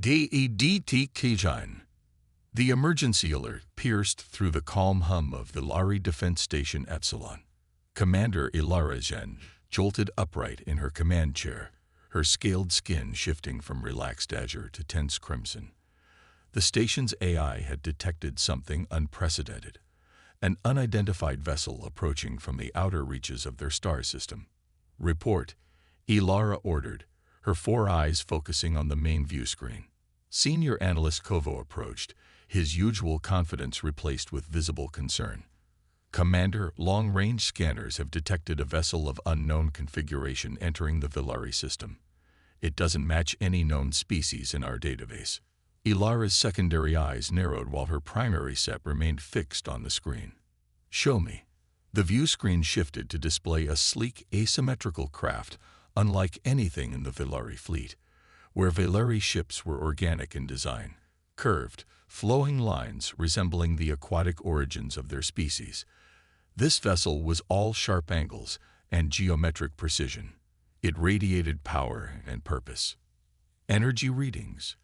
DEDT Kijine. The emergency alert pierced through the calm hum of Vilari Defense Station Epsilon. Commander Ilara Jen jolted upright in her command chair, her scaled skin shifting from relaxed azure to tense crimson. The station's AI had detected something unprecedented, an unidentified vessel approaching from the outer reaches of their star system. "Report," Ilara ordered, her four eyes focusing on the main view screen. Senior Analyst Kovo approached, his usual confidence replaced with visible concern. "Commander, long-range scanners have detected a vessel of unknown configuration entering the Vilari system. It doesn't match any known species in our database." Ilara's secondary eyes narrowed while her primary set remained fixed on the screen. "Show me." The view screen shifted to display a sleek, asymmetrical craft unlike anything in the Vilari fleet, where Vilari ships were organic in design. Curved, flowing lines resembling the aquatic origins of their species. This vessel was all sharp angles and geometric precision. It radiated power and purpose. "Energy readings?"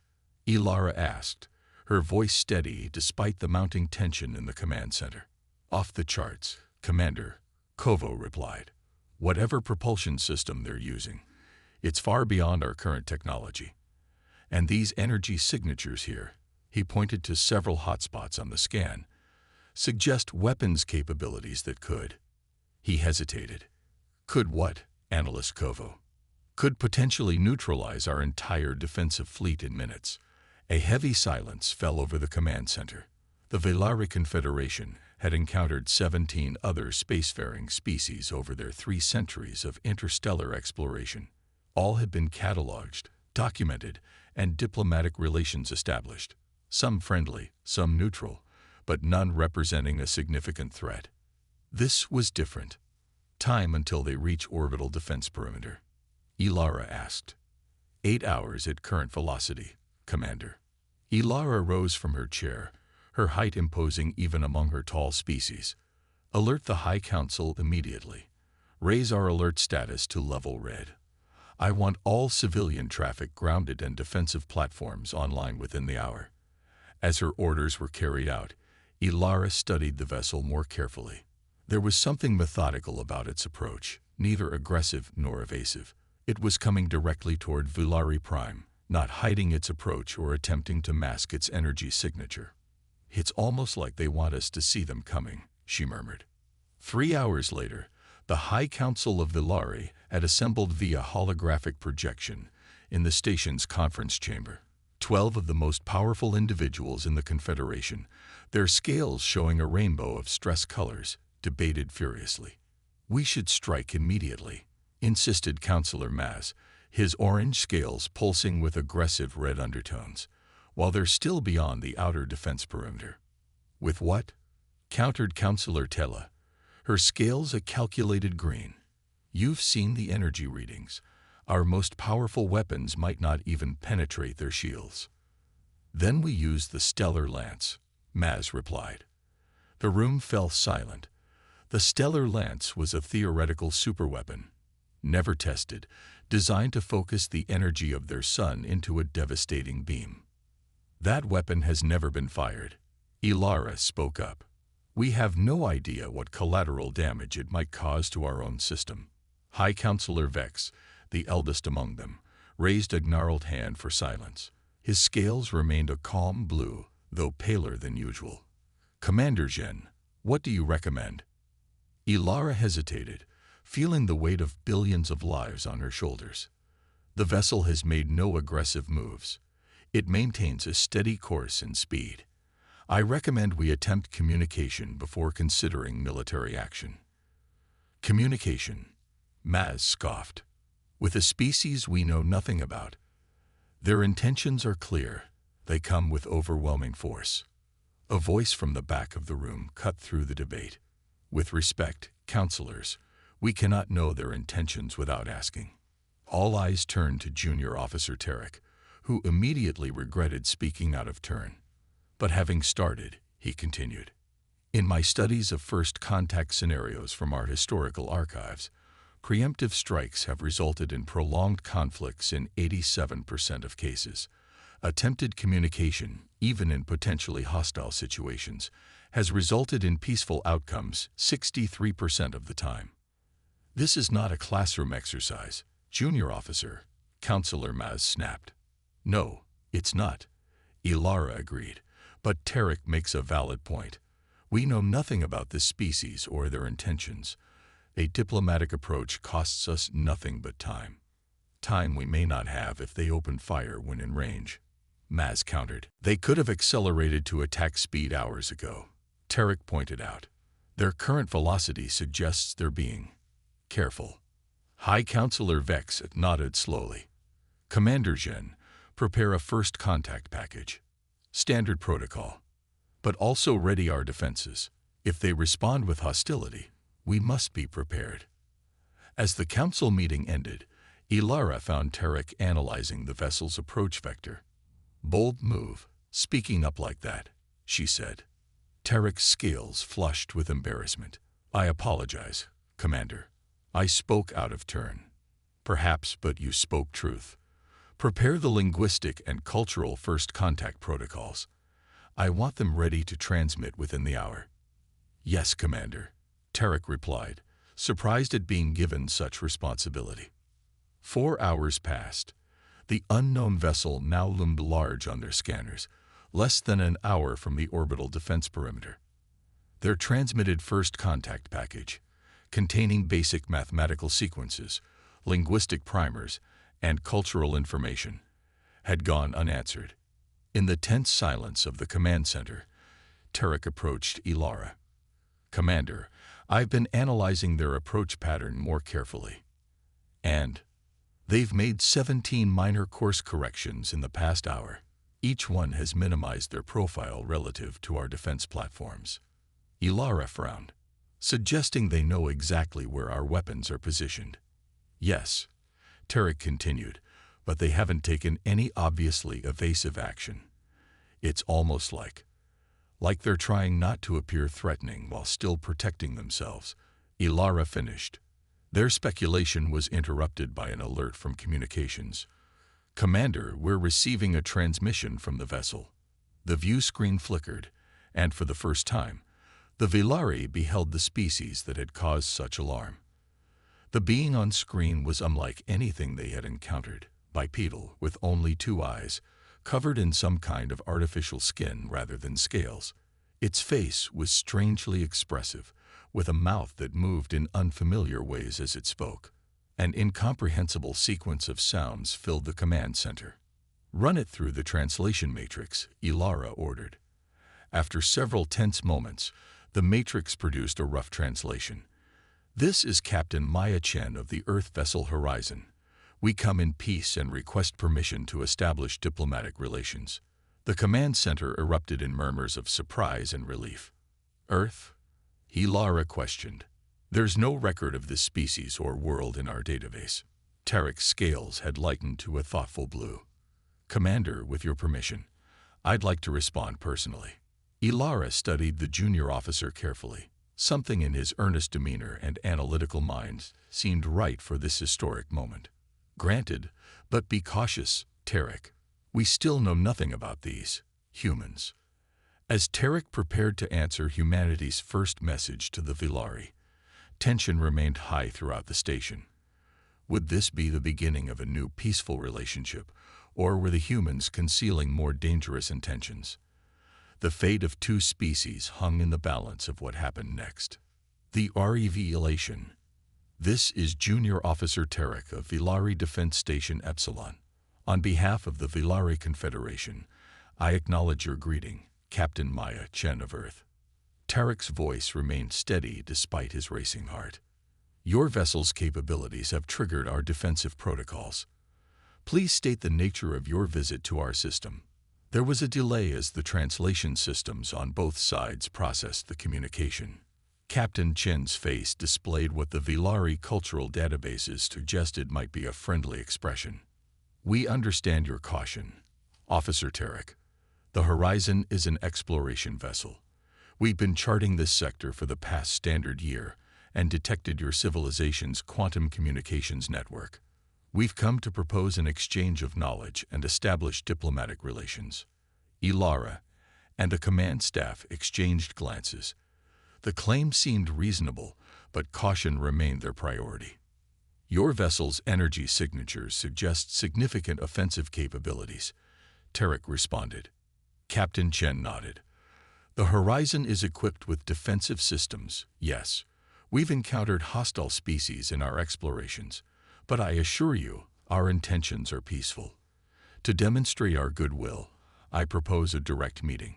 Ilara asked, her voice steady despite the mounting tension in the command center. "Off the charts, Commander," Kovo replied. "Whatever propulsion system they're using, it's far beyond our current technology. And these energy signatures here," he pointed to several hotspots on the scan, "suggest weapons capabilities that could." He hesitated. "Could what, Analyst Kovo?" "Could potentially neutralize our entire defensive fleet in minutes." A heavy silence fell over the command center. The Vilari Confederation had encountered 17 other spacefaring species over their 3 centuries of interstellar exploration. All had been cataloged, documented, and diplomatic relations established. Some friendly, some neutral, but none representing a significant threat. This was different. "Time until they reach orbital defense perimeter?" Ilara asked. 8 hours at current velocity, Commander." Ilara rose from her chair, her height imposing even among her tall species. "Alert the High Council immediately. Raise our alert status to level red. I want all civilian traffic grounded and defensive platforms online within the hour." As her orders were carried out, Ilara studied the vessel more carefully. There was something methodical about its approach, neither aggressive nor evasive. It was coming directly toward Vilari Prime, not hiding its approach or attempting to mask its energy signature. "It's almost like they want us to see them coming," she murmured. 3 hours later, the High Council of Vilari had assembled via holographic projection in the station's conference chamber. 12 of the most powerful individuals in the Confederation, their scales showing a rainbow of stress colors, debated furiously. "We should strike immediately," insisted Councillor Maz, his orange scales pulsing with aggressive red undertones, "while they're still beyond the outer defense perimeter." "With what?" countered Councillor Tella, her scales a calculated green. "You've seen the energy readings. Our most powerful weapons might not even penetrate their shields." "Then we use the stellar lance," Maz replied. The room fell silent. The stellar lance was a theoretical superweapon, never tested, designed to focus the energy of their sun into a devastating beam. "That weapon has never been fired," Ilara spoke up. "We have no idea what collateral damage it might cause to our own system." High Councillor Vex, the eldest among them, raised a gnarled hand for silence. His scales remained a calm blue, though paler than usual. "Commander Jen, what do you recommend?" Ilara hesitated, feeling the weight of billions of lives on her shoulders. "The vessel has made no aggressive moves. It maintains a steady course and speed. I recommend we attempt communication before considering military action." "Communication?" Maz scoffed. "With a species we know nothing about. Their intentions are clear. They come with overwhelming force." A voice from the back of the room cut through the debate. "With respect, councillors, we cannot know their intentions without asking." All eyes turned to Junior Officer Tarek, who immediately regretted speaking out of turn. "But having started," he continued, "in my studies of first contact scenarios from our historical archives, preemptive strikes have resulted in prolonged conflicts in 87% of cases. Attempted communication, even in potentially hostile situations, has resulted in peaceful outcomes 63% of the time. This is not a classroom exercise, Junior Officer, Counselor Maz snapped. No, it's not, Ilara agreed, but Tarek makes a valid point. We know nothing about this species or their intentions. A diplomatic approach costs us nothing but time. Time we may not have if they open fire when in range. Maz countered. They could have accelerated to attack speed hours ago, Tarek pointed out. Their current velocity suggests they're being careful. High Counselor Vex nodded slowly. Commander Zhen, prepare a first contact package. Standard protocol. But also ready our defenses. If they respond with hostility, we must be prepared. As the council meeting ended, Ilara found Tarek analyzing the vessel's approach vector. Bold move, speaking up like that, she said. Tarek's scales flushed with embarrassment. I apologize, Commander. I spoke out of turn. Perhaps, but you spoke truth. Prepare the linguistic and cultural first contact protocols. I want them ready to transmit within the hour. Yes, Commander, Tarek replied, surprised at being given such responsibility. 4 hours passed. The unknown vessel now loomed large on their scanners, less than an hour from the orbital defense perimeter. Their transmitted first contact package, containing basic mathematical sequences, linguistic primers, and cultural information, had gone unanswered. In the tense silence of the command center, Tarek approached Ilara. Commander, I've been analyzing their approach pattern more carefully. And they've made 17 minor course corrections in the past hour. Each one has minimized their profile relative to our defense platforms. Ilara frowned, suggesting they know exactly where our weapons are positioned. Yes, Tarek continued, but they haven't taken any obviously evasive action. It's almost like they're trying not to appear threatening while still protecting themselves. Ilara finished. Their speculation was interrupted by an alert from communications. Commander, we're receiving a transmission from the vessel. The view screen flickered, and for the first time, the Vilari beheld the species that had caused such alarm. The being on screen was unlike anything they had encountered, bipedal, with only 2 eyes, covered in some kind of artificial skin rather than scales. Its face was strangely expressive, with a mouth that moved in unfamiliar ways as it spoke. An incomprehensible sequence of sounds filled the command center. Run it through the translation matrix, Ilara ordered. After several tense moments, the matrix produced a rough translation. This is Captain Maya Chen of the Earth vessel Horizon. We come in peace and request permission to establish diplomatic relations. The command center erupted in murmurs of surprise and relief. Earth? Ilara questioned. There's no record of this species or world in our database. Tarek's scales had lightened to a thoughtful blue. Commander, with your permission, I'd like to respond personally. Ilara studied the junior officer carefully. Something in his earnest demeanor and analytical mind seemed right for this historic moment. Granted, but be cautious, Tarek. We still know nothing about these humans. As Tarek prepared to answer humanity's first message to the Vilari, tension remained high throughout the station. Would this be the beginning of a new peaceful relationship, or were the humans concealing more dangerous intentions? The fate of 2 species hung in the balance of what happened next. The revelation. This is Junior Officer Tarek of Vilari Defense Station Epsilon. On behalf of the Vilari Confederation, I acknowledge your greeting, Captain Maya Chen of Earth. Tarek's voice remained steady despite his racing heart. Your vessel's capabilities have triggered our defensive protocols. Please state the nature of your visit to our system. There was a delay as the translation systems on both sides processed the communication. Captain Chen's face displayed what the Vilari cultural databases suggested might be a friendly expression. We understand your caution, Officer Tarek. The Horizon is an exploration vessel. We've been charting this sector for the past standard year and detected your civilization's quantum communications network. We've come to propose an exchange of knowledge and establish diplomatic relations. Ilara and the command staff exchanged glances. The claim seemed reasonable, but caution remained their priority. Your vessel's energy signatures suggest significant offensive capabilities, Tarek responded. Captain Chen nodded. The Horizon is equipped with defensive systems, yes. We've encountered hostile species in our explorations, but I assure you, our intentions are peaceful. To demonstrate our goodwill, I propose a direct meeting.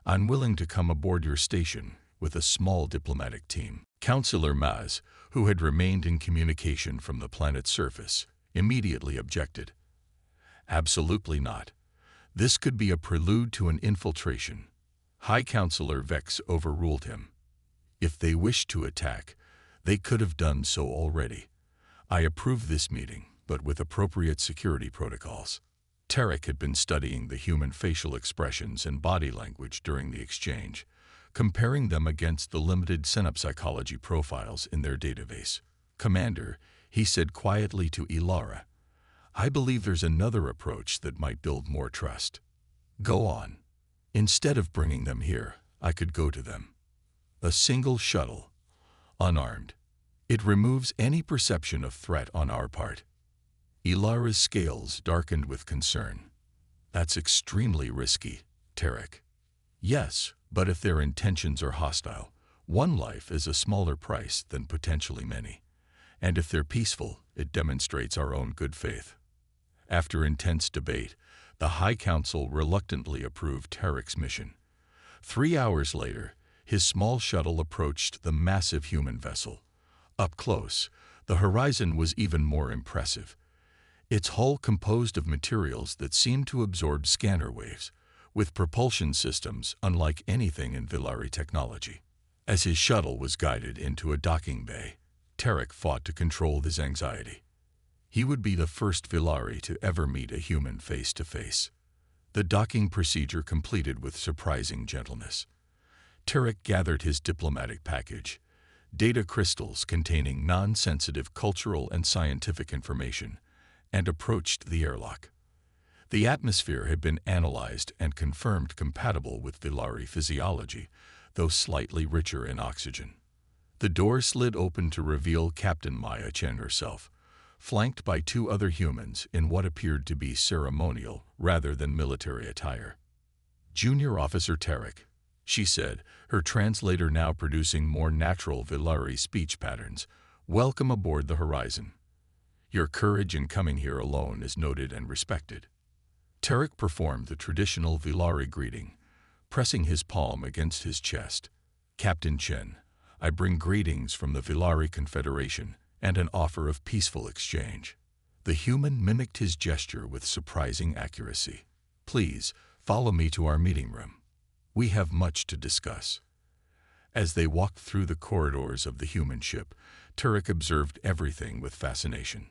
I'm willing to come aboard your station with a small diplomatic team. Counselor Maz, who had remained in communication from the planet's surface, immediately objected. Absolutely not. This could be a prelude to an infiltration. High Counselor Vex overruled him. If they wished to attack, they could have done so already. I approve this meeting, but with appropriate security protocols. Tarek had been studying the human facial expressions and body language during the exchange, comparing them against the limited synapsychology profiles in their database. Commander, he said quietly to Ilara, I believe there's another approach that might build more trust. Go on. Instead of bringing them here, I could go to them. A single shuttle, unarmed. It removes any perception of threat on our part. Ilara's scales darkened with concern. That's extremely risky, Tarek. Yes, but if their intentions are hostile, one life is a smaller price than potentially many. And if they're peaceful, it demonstrates our own good faith. After intense debate, the High Council reluctantly approved Tarek's mission. 3 hours later, his small shuttle approached the massive human vessel. Up close, the Horizon was even more impressive. Its hull composed of materials that seemed to absorb scanner waves, with propulsion systems unlike anything in Villari technology. As his shuttle was guided into a docking bay, Tarek fought to control his anxiety. He would be the first Villari to ever meet a human face-to-face. The docking procedure completed with surprising gentleness. Tarek gathered his diplomatic package, data crystals containing non-sensitive cultural and scientific information, and approached the airlock. The atmosphere had been analyzed and confirmed compatible with Villari physiology, though slightly richer in oxygen. The door slid open to reveal Captain Maya Chen herself, flanked by 2 other humans in what appeared to be ceremonial rather than military attire. Junior Officer Tarek, she said, her translator now producing more natural Villari speech patterns, welcome aboard the Horizon. Your courage in coming here alone is noted and respected. Tarek performed the traditional Villari greeting, pressing his palm against his chest. Captain Chen, I bring greetings from the Villari Confederation and an offer of peaceful exchange. The human mimicked his gesture with surprising accuracy. Please, follow me to our meeting room. We have much to discuss. As they walked through the corridors of the human ship, Tarek observed everything with fascination.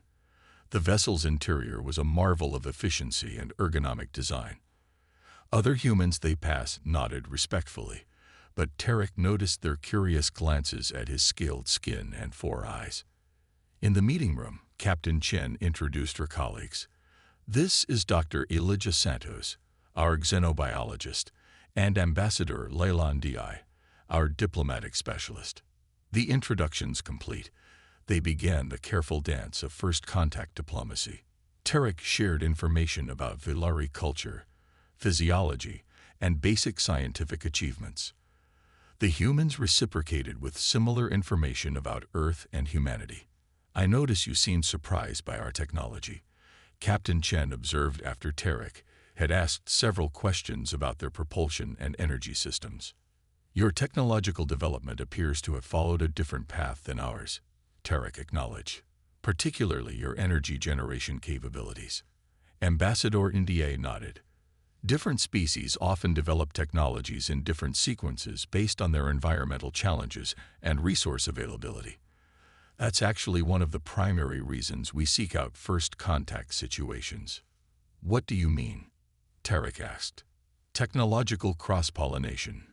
The vessel's interior was a marvel of efficiency and ergonomic design. Other humans they passed nodded respectfully, but Tarek noticed their curious glances at his scaled skin and 4 eyes. In the meeting room, Captain Chen introduced her colleagues. This is Dr. Elijah Santos, our xenobiologist, and Ambassador Leilan Di, our diplomatic specialist. The introductions complete, they began the careful dance of first contact diplomacy. Tarek shared information about Villari culture, physiology, and basic scientific achievements. The humans reciprocated with similar information about Earth and humanity. I notice you seem surprised by our technology, Captain Chen observed after Tarek had asked several questions about their propulsion and energy systems. Your technological development appears to have followed a different path than ours, Tarek acknowledged, particularly your energy generation capabilities. Ambassador Ndiaye nodded. Different species often develop technologies in different sequences based on their environmental challenges and resource availability. That's actually one of the primary reasons we seek out first contact situations. What do you mean? Tarek asked. Technological cross-pollination.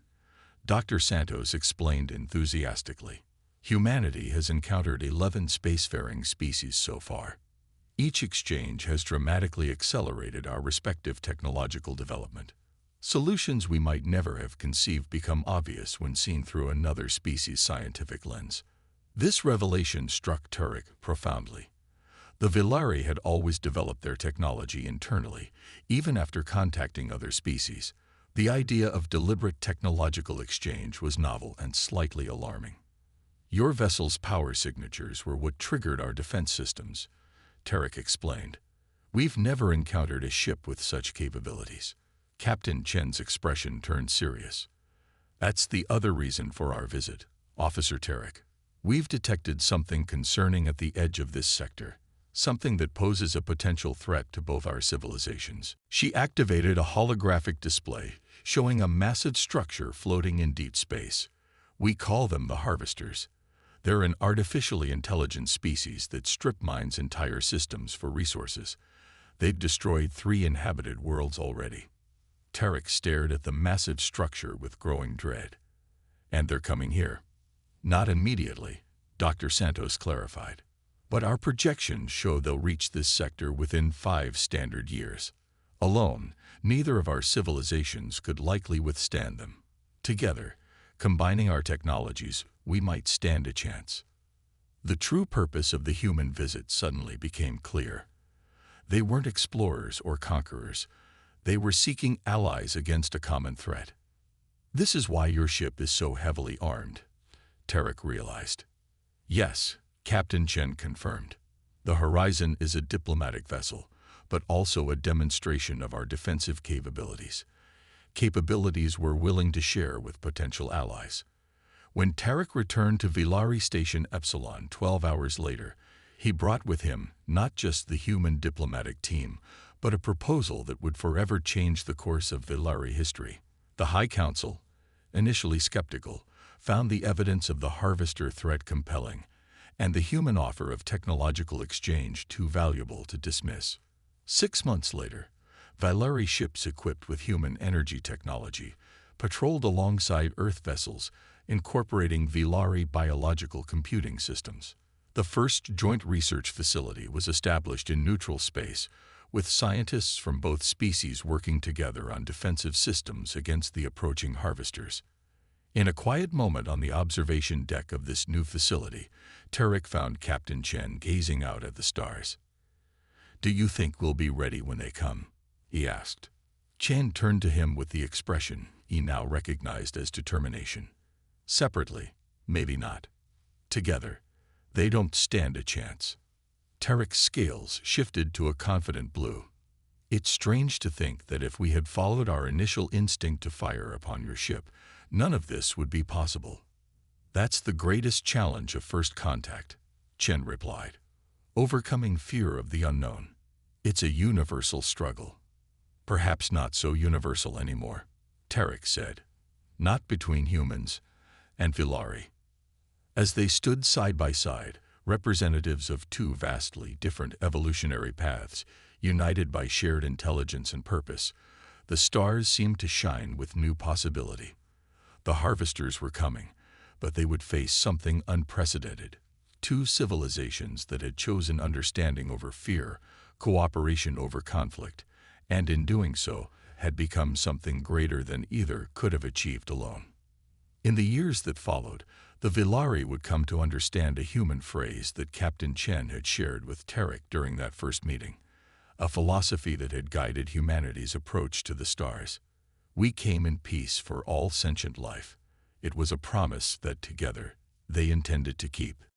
Dr. Santos explained enthusiastically. Humanity has encountered 11 spacefaring species so far. Each exchange has dramatically accelerated our respective technological development. Solutions we might never have conceived become obvious when seen through another species' scientific lens. This revelation struck Turek profoundly. The Villari had always developed their technology internally, even after contacting other species. The idea of deliberate technological exchange was novel and slightly alarming. Your vessel's power signatures were what triggered our defense systems, Turek explained. We've never encountered a ship with such capabilities. Captain Chen's expression turned serious. That's the other reason for our visit, Officer Turek. We've detected something concerning at the edge of this sector, something that poses a potential threat to both our civilizations. She activated a holographic display showing a massive structure floating in deep space. We call them the Harvesters. They're an artificially intelligent species that strip mines entire systems for resources. They've destroyed 3 inhabited worlds already. Turek stared at the massive structure with growing dread. And they're coming here. Not immediately, Dr. Santos clarified. But our projections show they'll reach this sector within 5 standard years. Alone, neither of our civilizations could likely withstand them. Together, combining our technologies, we might stand a chance. The true purpose of the human visit suddenly became clear. They weren't explorers or conquerors. They were seeking allies against a common threat. This is why your ship is so heavily armed, Turek realized. Yes, Captain Chen confirmed. The Horizon is a diplomatic vessel, but also a demonstration of our defensive capabilities. Capabilities we're willing to share with potential allies. When Turek returned to Villari Station Epsilon 12 hours later, he brought with him not just the human diplomatic team, but a proposal that would forever change the course of Villari history. The High Council, initially skeptical, found the evidence of the Harvester threat compelling, and the human offer of technological exchange too valuable to dismiss. 6 months later, Villari ships equipped with human energy technology patrolled alongside Earth vessels, incorporating Villari biological computing systems. The first joint research facility was established in neutral space, with scientists from both species working together on defensive systems against the approaching Harvesters. In a quiet moment on the observation deck of this new facility, Turek found Captain Chen gazing out at the stars. "Do you think we'll be ready when they come?" he asked. Chen turned to him with the expression he now recognized as determination. "Separately, maybe not. Together, they don't stand a chance." Turek's scales shifted to a confident blue. "It's strange to think that if we had followed our initial instinct to fire upon your ship, none of this would be possible." "That's the greatest challenge of first contact," Chen replied. "Overcoming fear of the unknown. It's a universal struggle." "Perhaps not so universal anymore," Turek said. "Not between humans and Villari." As they stood side by side, representatives of 2 vastly different evolutionary paths, united by shared intelligence and purpose, the stars seemed to shine with new possibility. The Harvesters were coming, but they would face something unprecedented. 2 civilizations that had chosen understanding over fear, cooperation over conflict, and in doing so, had become something greater than either could have achieved alone. In the years that followed, the Villari would come to understand a human phrase that Captain Chen had shared with Turek during that first meeting, a philosophy that had guided humanity's approach to the stars. "We came in peace for all sentient life." It was a promise that together they intended to keep.